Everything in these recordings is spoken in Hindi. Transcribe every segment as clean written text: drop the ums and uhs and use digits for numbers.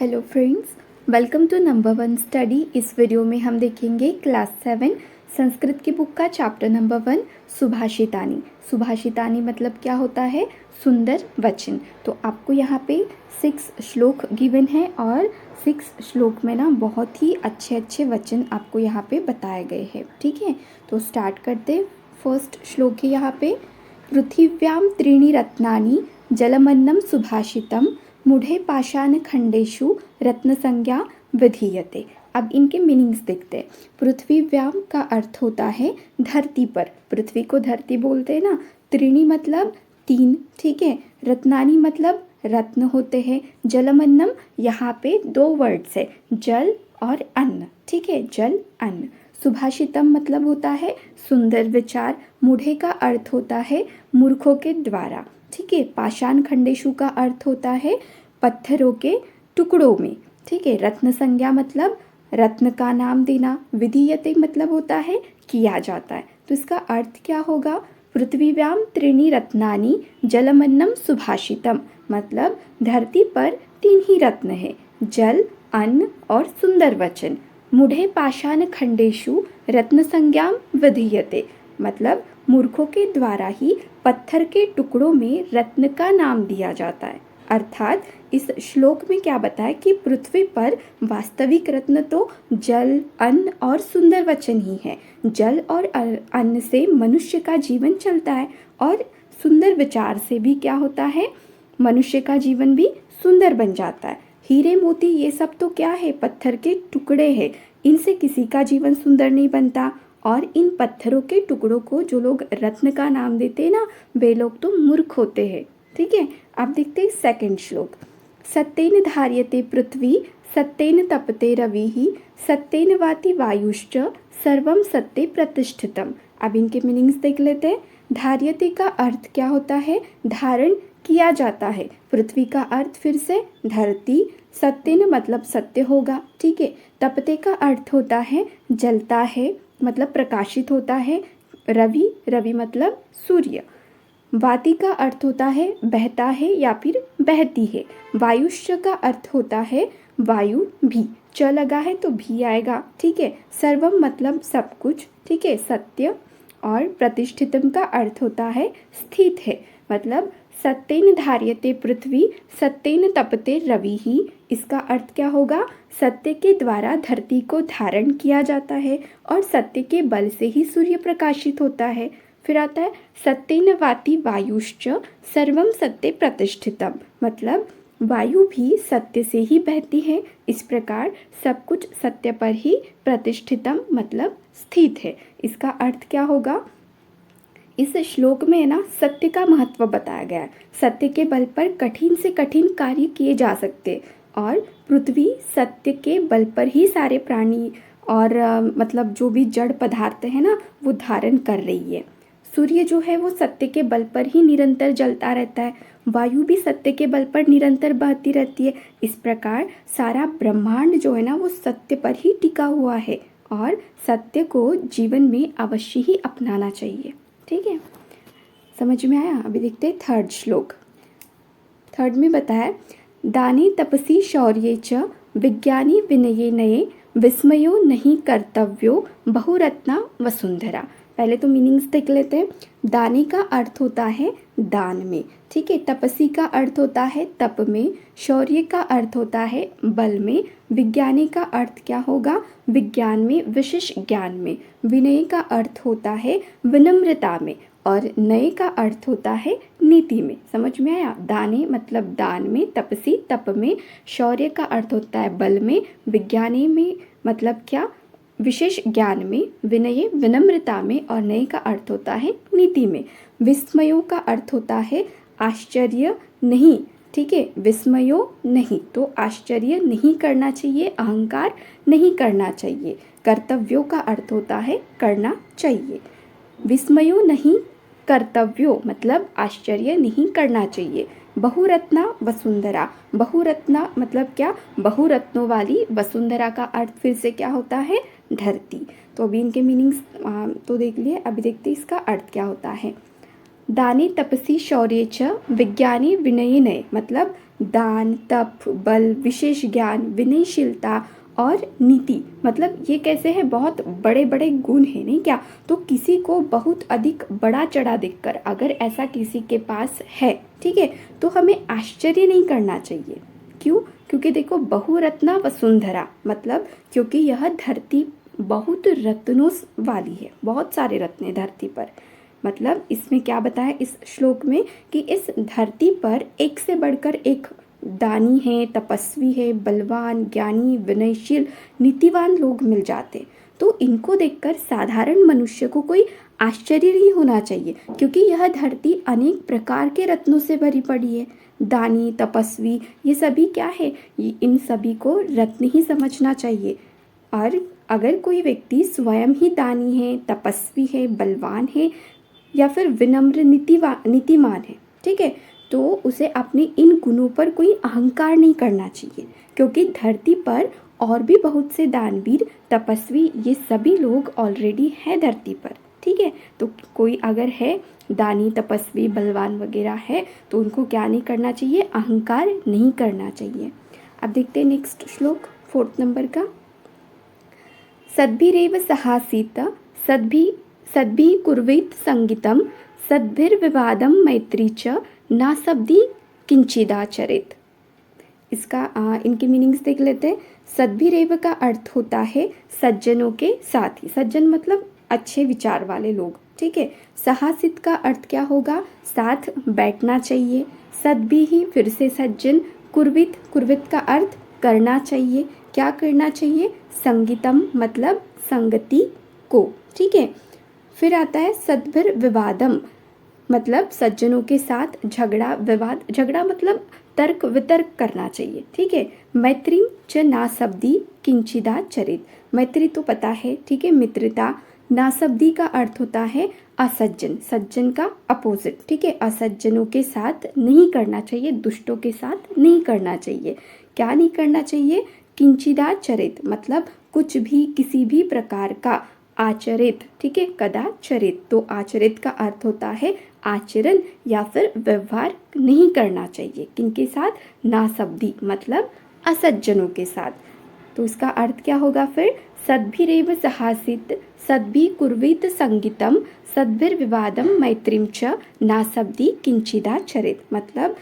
Hello friends, welcome to number 1 study. इस वीडियो में हम देखेंगे क्लास 7 संस्कृत की बुक का चैप्टर नंबर 1 सुभाषितानी। सुभाषितानी मतलब क्या होता है? सुंदर वचन। तो आपको यहाँ पे 6 श्लोक गिवन है और 6 श्लोक में ना बहुत ही अच्छे अच्छे वचन आपको यहाँ पे बताए गए हैं। ठीक है, तो स्टार्ट करते। फर्स्ट श्लोक है यहाँ पे, पृथिव्यां त्रीणि रत्नानि जलमन्नं सुभाषितम् मूढ़े पाषाण खंडेशु रत्न संज्ञा विधीयते। अब इनके मीनिंग्स देखते हैं। पृथ्वी व्याम का अर्थ होता है धरती पर, पृथ्वी को धरती बोलते हैं ना। त्रिणी मतलब 3, ठीक है। रत्नानी मतलब रत्न होते हैं। जलमन्नम यहाँ पे 2 वर्ड्स है, जल और अन्न, ठीक है, जल अन्न। सुभाषितम मतलब होता है सुंदर विचार। मूढ़े का अर्थ होता है मूर्खों के द्वारा, ठीक है। पाषाण खंडेशु का अर्थ होता है पत्थरों के टुकड़ों में, ठीक है। रत्न संज्ञा मतलब रत्न का नाम देना। विधीयते मतलब होता है किया जाता है। तो इसका अर्थ क्या होगा? पृथ्वीव्याम त्रीणि रत्नानि जलमन्नम सुभाषितम मतलब धरती पर 3 ही रत्न है, जल, अन्न और सुंदर वचन। मूढ़े पाषाण खंडेशु रत्न संज्ञाम विधीयते मतलब मूर्खों के द्वारा ही पत्थर के टुकड़ों में रत्न का नाम दिया जाता है। अर्थात इस श्लोक में क्या बताया कि पृथ्वी पर वास्तविक रत्न तो जल, अन्न और सुंदर वचन ही है। जल और अन्न से मनुष्य का जीवन चलता है और सुंदर विचार से भी क्या होता है? मनुष्य का जीवन भी सुंदर बन जाता है। हीरे मोती ये सब तो क्या है? पत्थर के टुकड़े हैं। इनसे किसी का जीवन सुंदर नहीं बनता और इन पत्थरों के टुकड़ों को जो लोग रत्न का नाम देते हैं ना, वे लोग तो मूर्ख होते हैं, ठीक है। अब देखते हैं सेकंड श्लोक। सत्येन धार्यते पृथ्वी सत्येन तपते रविः सत्येन वाति वायुश्च सर्वं सत्ये प्रतिष्ठितम्। अब इनके मीनिंग्स देख लेते हैं। धार्यते का अर्थ क्या होता है? धारण किया जाता है। पृथ्वी का अर्थ फिर से धरती। सत्येन मतलब सत्य होगा, ठीक है। तपते का अर्थ होता है जलता है, मतलब प्रकाशित होता है। रवि, रवि मतलब सूर्य। वाति का अर्थ होता है बहता है या फिर बहती है। वायुश्च का अर्थ होता है वायु भी, च लगा है तो भी आएगा, ठीक है। सर्वम मतलब सब कुछ, ठीक है, सत्य। और प्रतिष्ठितम का अर्थ होता है स्थित है, मतलब सत्येन धार्यते पृथ्वी सत्येन तपते रविः। इसका अर्थ क्या होगा? सत्य के द्वारा धरती को धारण किया जाता है और सत्य के बल से ही सूर्य प्रकाशित होता है। फिर आता है सत्येन वाति वायुश्च सर्वं सत्ये प्रतिष्ठितम् मतलब वायु भी सत्य से ही बहती है। इस प्रकार सब कुछ सत्य पर ही प्रतिष्ठितम मतलब स्थित है। इसका अर्थ क्या होगा? इस श्लोक में ना सत्य का महत्व बताया गया है। सत्य के बल पर कठिन से कठिन कार्य किए जा सकते और पृथ्वी सत्य के बल पर ही सारे प्राणी और मतलब जो भी जड़ पदार्थ है ना, वो धारण कर रही है। सूर्य जो है वो सत्य के बल पर ही निरंतर जलता रहता है। वायु भी सत्य के बल पर निरंतर बहती रहती है। इस प्रकार सारा ब्रह्मांड जो है ना, वो सत्य पर ही टिका हुआ है और सत्य को जीवन में अवश्य ही अपनाना चाहिए, ठीक है। समझ में आया? अभी देखते हैं थर्ड श्लोक। थर्ड में बताया, दाने तपसी शौर्ये च विज्ञानी विनये नये विस्मयो नहीं कर्तव्यो बहुरत्ना वसुंधरा। पहले तो मीनिंग्स देख लेते हैं। दाने का अर्थ होता है दान में, ठीक है। तपसी का अर्थ होता है तप में। शौर्य का अर्थ होता है बल में। विज्ञानी का अर्थ क्या होगा? विज्ञान में, विशेष ज्ञान में। विनय का अर्थ होता है विनम्रता में और नये का अर्थ होता है नीति में। समझ में आया? दाने मतलब दान में, तपसी तप में। शौर्य का अर्थ होता है बल में। विज्ञानी में मतलब क्या? विशेष ज्ञान में। विनय विनम्रता में और नये का अर्थ होता है नीति में। विस्मयों का अर्थ होता है आश्चर्य नहीं, ठीक है। विस्मयो नहीं तो आश्चर्य नहीं करना चाहिए, अहंकार नहीं करना चाहिए। कर्तव्यों का अर्थ होता है करना चाहिए। विस्मयो नहीं कर्तव्यो मतलब आश्चर्य नहीं करना चाहिए। बहुरत्ना वसुंधरा, बहुरत्ना मतलब क्या? बहुरत्नों वाली। वसुंधरा का अर्थ फिर से क्या होता है? धरती। तो अभी इनके मीनिंग्स तो देख लिए, अभी देखते हैं इसका अर्थ क्या होता है। दाने तपसी शौर्ये च विज्ञानी विनये नये मतलब दान, तप, बल, विशेष ज्ञान, विनयशीलता और नीति। मतलब ये कैसे है, बहुत बड़े बड़े गुण हैं नहीं क्या। तो किसी को बहुत अधिक बड़ा चढ़ा देखकर अगर ऐसा किसी के पास है, ठीक है, तो हमें आश्चर्य नहीं करना चाहिए। क्यों? क्योंकि देखो बहुरत्ना वसुंधरा, मतलब क्योंकि यह धरती बहुत रत्नों वाली है, बहुत सारे रत्न हैं धरती पर। मतलब इसमें क्या बताया इस श्लोक में कि इस धरती पर एक से बढ़कर एक दानी है, तपस्वी है, बलवान, ज्ञानी, विनयशील, नीतिवान लोग मिल जाते। तो इनको देखकर साधारण मनुष्य को कोई आश्चर्य नहीं होना चाहिए, क्योंकि यह धरती अनेक प्रकार के रत्नों से भरी पड़ी है। दानी, तपस्वी, ये सभी क्या है, इन सभी को रत्न ही समझना चाहिए। और अगर कोई व्यक्ति स्वयं ही दानी है, तपस्वी है, बलवान है या फिर विनम्र, नीतिमान है, ठीक है, तो उसे अपने इन गुणों पर कोई अहंकार नहीं करना चाहिए, क्योंकि धरती पर और भी बहुत से दानवीर, तपस्वी, ये सभी लोग ऑलरेडी हैं धरती पर, ठीक है। तो कोई अगर है दानी, तपस्वी, बलवान वगैरह है, तो उनको क्या नहीं करना चाहिए, अहंकार नहीं करना चाहिए। अब देखते हैं नेक्स्ट श्लोक 4 नंबर का। सद्भिरेव सहासीत सद्भिः कुर्वीत संगीतम सद्भिर्विवादम मैत्री च नासब्दी किंचिदाचरेत। इसका इनकी मीनिंग्स देख लेते हैं। सद्भिरेव का अर्थ होता है सज्जनों के साथ ही, सज्जन मतलब अच्छे विचार वाले लोग, ठीक है। सहासित का अर्थ क्या होगा, साथ बैठना चाहिए। सद्भि ही फिर से सज्जन। कुर्वित का अर्थ करना चाहिए, क्या करना चाहिए, संगीतम मतलब संगति को, ठीक है। फिर आता है सद्भिर विवादम, मतलब सज्जनों के साथ झगड़ा, विवाद, झगड़ा मतलब तर्क वितर्क करना चाहिए, ठीक है। मैत्री च नासब्दी किंचिदाचरेत, मैत्री तो पता है, ठीक है, मित्रता। नासब्दी का अर्थ होता है असज्जन, सज्जन का अपोजिट, ठीक है। असज्जनों के साथ नहीं करना चाहिए, दुष्टों के साथ नहीं करना चाहिए। क्या नहीं करना चाहिए, किंचिदाचरेत मतलब कुछ भी, किसी भी प्रकार का। आचरित, ठीक है, कदाचरित, तो आचरित का अर्थ होता है आचरण या फिर व्यवहार नहीं करना चाहिए। किनके साथ, नासब्दी मतलब असज्जनों के साथ। तो इसका अर्थ क्या होगा फिर, सद्भिरेव सहासित सद्भिः कुर्वीत संगीतम सद्भिर्विवादम मैत्रीं च नासब्दी किंचिदाचरेत, मतलब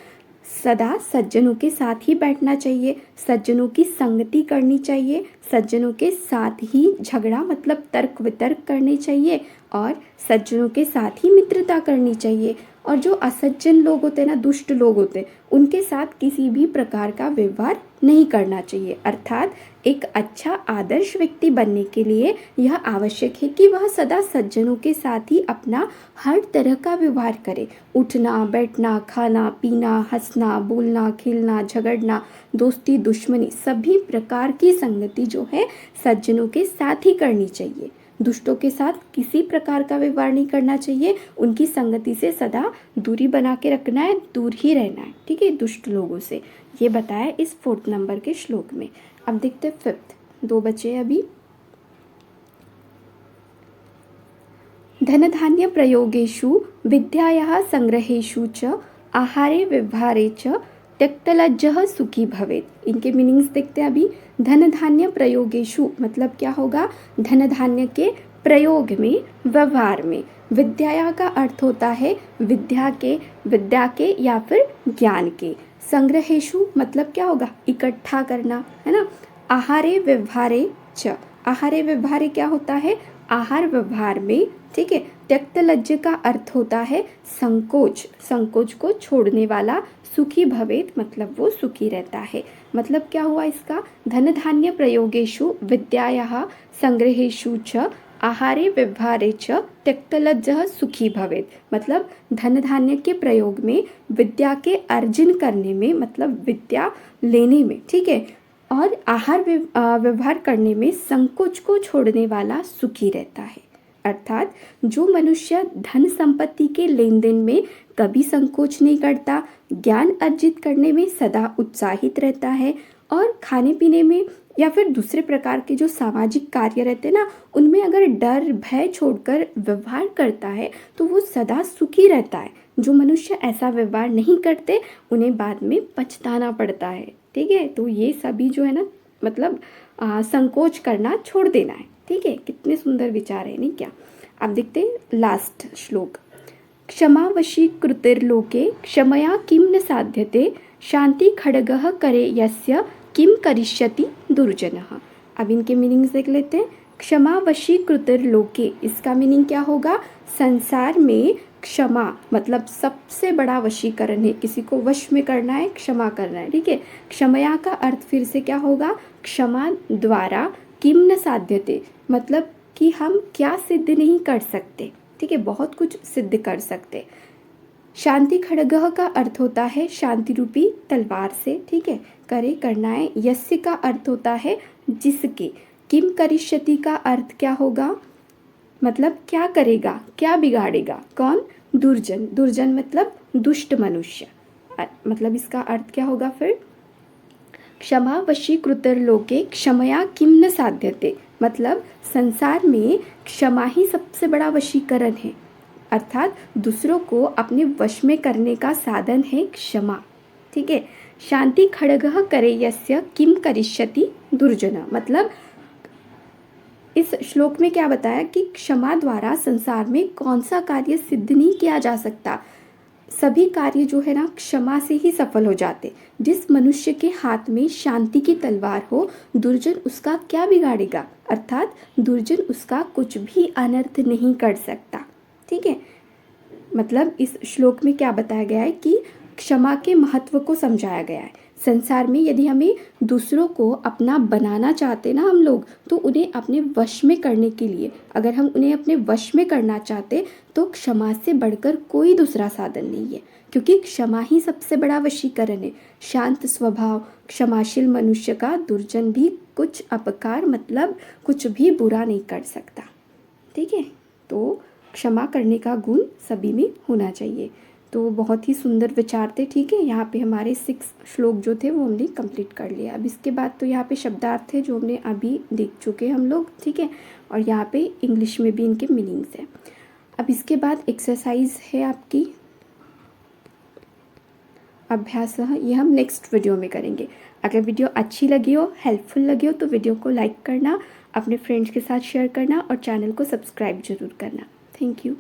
सदा सज्जनों के साथ ही बैठना चाहिए, सज्जनों की संगति करनी चाहिए, सज्जनों के साथ ही झगड़ा मतलब तर्क वितर्क करने चाहिए, और सज्जनों के साथ ही मित्रता करनी चाहिए। और जो असज्जन लोग होते हैं ना, दुष्ट लोग होते हैं, उनके साथ किसी भी प्रकार का व्यवहार नहीं करना चाहिए। अर्थात एक अच्छा आदर्श व्यक्ति बनने के लिए यह आवश्यक है कि वह सदा सज्जनों के साथ ही अपना हर तरह का व्यवहार करे। उठना, बैठना, खाना, पीना, हंसना, बोलना, खेलना, झगड़ना, दोस्ती, दुश्मनी, सभी प्रकार की संगति जो है सज्जनों के साथ ही करनी चाहिए। दुष्टों के साथ किसी प्रकार का व्यवहार नहीं करना चाहिए, उनकी संगति से सदा दूरी बना के रखना है, दूर ही रहना है, ठीक है, दुष्ट लोगों से। ये बताया इस 4 नंबर के श्लोक में। अब देखते हैं 5th, 2 बचे अभी। धनधान्य प्रयोगेषु विद्यायाः संग्रहेषु च आहारे व्यवहारे च त्यक्तलज्जः सुखी भवेत्। इनके मीनिंग्स देखते हैं अभी। धन धान्य प्रयोगेषु मतलब क्या होगा, धन धान्य के प्रयोग में, व्यवहार में। विद्या का अर्थ होता है विद्या के या फिर ज्ञान के। संग्रहेषु मतलब क्या होगा, इकट्ठा करना, है ना। आहारे व्यवहारे च, आहारे व्यवहारे क्या होता है, आहार व्यवहार में, ठीक है। त्यक्तलज्ज का अर्थ होता है संकोच, संकोच को छोड़ने वाला। सुखी भवेत मतलब वो सुखी रहता है। मतलब क्या हुआ इसका, धन धान्य प्रयोगेषु विद्यायाः संग्रहेषु च आहारे व्यवहारे च त्यक्तलज्जः सुखी भवेत, मतलब धन धान्य के प्रयोग में, विद्या के अर्जन करने में मतलब विद्या लेने में, ठीक है, और आहार व्यवहार करने में संकोच को छोड़ने वाला सुखी रहता है। अर्थात जो मनुष्य धन संपत्ति के लेन देन में कभी संकोच नहीं करता, ज्ञान अर्जित करने में सदा उत्साहित रहता है और खाने पीने में या फिर दूसरे प्रकार के जो सामाजिक कार्य रहते हैं ना, उनमें अगर डर भय छोड़कर व्यवहार करता है तो वो सदा सुखी रहता है। जो मनुष्य ऐसा व्यवहार नहीं करते उन्हें बाद में पछताना पड़ता है। ठीक है, तो ये सभी जो है ना, मतलब संकोच करना छोड़ देना है। ठीक है, कितने सुंदर विचार है नहीं क्या। अब देखते हैं लास्ट श्लोक। क्षमा वशी कृतिर्लोके क्षमया किम न साध्यते शांति खड्गः करे यस्य किम करिष्यति दुर्जनः। अब इनके मीनिंग्स देख लेते हैं। क्षमा वशी कृतिर्लोके, इसका मीनिंग क्या होगा? संसार में क्षमा मतलब सबसे बड़ा वशीकरण है। किसी को वश में करना है, क्षमा करना है। ठीक है, क्षमया का अर्थ फिर से क्या होगा? क्षमा द्वारा किम न साध्यते, मतलब कि हम क्या सिद्ध नहीं कर सकते। ठीक है, बहुत कुछ सिद्ध कर सकते। शांति खड्गः का अर्थ होता है शांति रूपी तलवार से। ठीक है, करे करना है। यस्य का अर्थ होता है जिसके। किम करिष्यति का अर्थ क्या होगा? मतलब क्या करेगा, क्या बिगाड़ेगा। कौन? दुर्जन। दुर्जन मतलब दुष्ट मनुष्य। मतलब इसका अर्थ क्या होगा फिर? क्षमा वशी कृतिर्लोके क्षमया किम न साध्यते, मतलब संसार में क्षमा ही सबसे बड़ा वशीकरण है। अर्थात दूसरों को अपने वश में करने का साधन है क्षमा। ठीक है, शांति खड्गः करे यस्य किम करिष्यति दुर्जन, मतलब इस श्लोक में क्या बताया कि क्षमा द्वारा संसार में कौन सा कार्य सिद्ध नहीं किया जा सकता। सभी कार्य जो है ना क्षमा से ही सफल हो जाते। जिस मनुष्य के हाथ में शांति की तलवार हो, दुर्जन उसका क्या बिगाड़ेगा, अर्थात दुर्जन उसका कुछ भी अनर्थ नहीं कर सकता। ठीक है, मतलब इस श्लोक में क्या बताया गया है कि क्षमा के महत्व को समझाया गया है। संसार में यदि हमें दूसरों को अपना बनाना चाहते ना हम लोग, तो उन्हें अपने वश में करने के लिए, अगर हम उन्हें अपने वश में करना चाहते तो क्षमा से बढ़कर कोई दूसरा साधन नहीं है, क्योंकि क्षमा ही सबसे बड़ा वशीकरण है। शांत स्वभाव क्षमाशील मनुष्य का दुर्जन भी कुछ अपकार मतलब कुछ भी बुरा नहीं कर सकता। ठीक है, तो क्षमा करने का गुण सभी में होना चाहिए। तो बहुत ही सुंदर विचार थे। ठीक है, यहाँ पे हमारे 6 श्लोक जो थे वो हमने कंप्लीट कर लिया। अब इसके बाद तो यहाँ पे शब्दार्थ है जो हमने अभी देख चुके हम लोग। ठीक है, और यहाँ पे इंग्लिश में भी इनके मीनिंग्स हैं। अब इसके बाद एक्सरसाइज है आपकी अभ्यास, ये हम नेक्स्ट वीडियो में करेंगे। अगर वीडियो अच्छी लगी हो, हेल्पफुल लगी हो, तो वीडियो को लाइक करना, अपने फ्रेंड्स के साथ शेयर करना और चैनल को सब्सक्राइब जरूर करना। Thank you.